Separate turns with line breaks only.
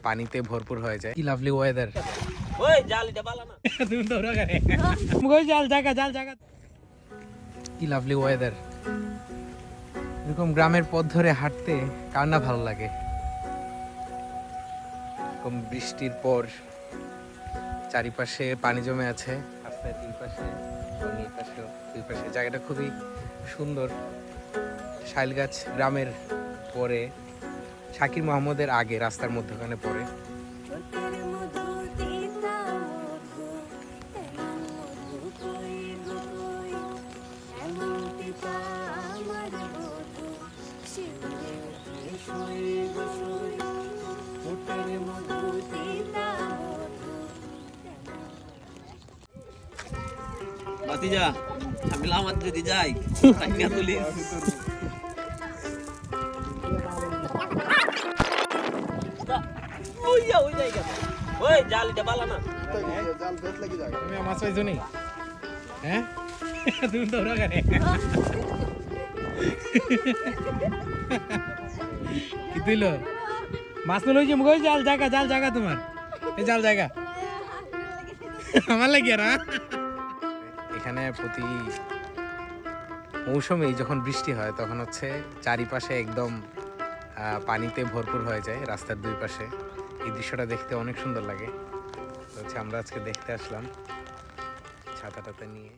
পানিতে ভরপুর হয়ে যায়। কি লাভলি ওয়েদার। কি লাভলি ওয়েদার। এরকম গ্রামের পথ ধরে হাঁটতে কার না ভালো লাগে। এরকম বৃষ্টির পর চারিপাশে পানি জমে আছে, রাস্তার দুই পাশে এবং এই পাশেও দুই পাশে। জায়গাটা খুবই সুন্দর। শাইলগাছ গ্রামের পরে শাকির মোহাম্মদের আগে রাস্তার মধ্যখানে পড়ে।
বাতিজা আমি লামাত যদি যাই টাইনা তুলি ওইয়া ওই জায়গা ওই জালটা বালা না
জাল বেশ লাগি যায়
তুমি মাছ পাইছো নি? হ্যাঁ তুমি তো ওরা করে কি দিল মাছ তো লইছি মুগই জাল জায়গা তোমার এই জাল জায়গা আমার লাগিয়া না। এখানে প্রতি মৌসুমে যখন বৃষ্টি হয় তখন হচ্ছে চারিপাশে একদম পানিতে ভরপুর হয়ে যায় রাস্তার দুই পাশে। এই দৃশ্যটা দেখতে অনেক সুন্দর লাগে। তো হচ্ছে আমরা আজকে দেখতে আসলাম ছাতা টাতা নিয়ে।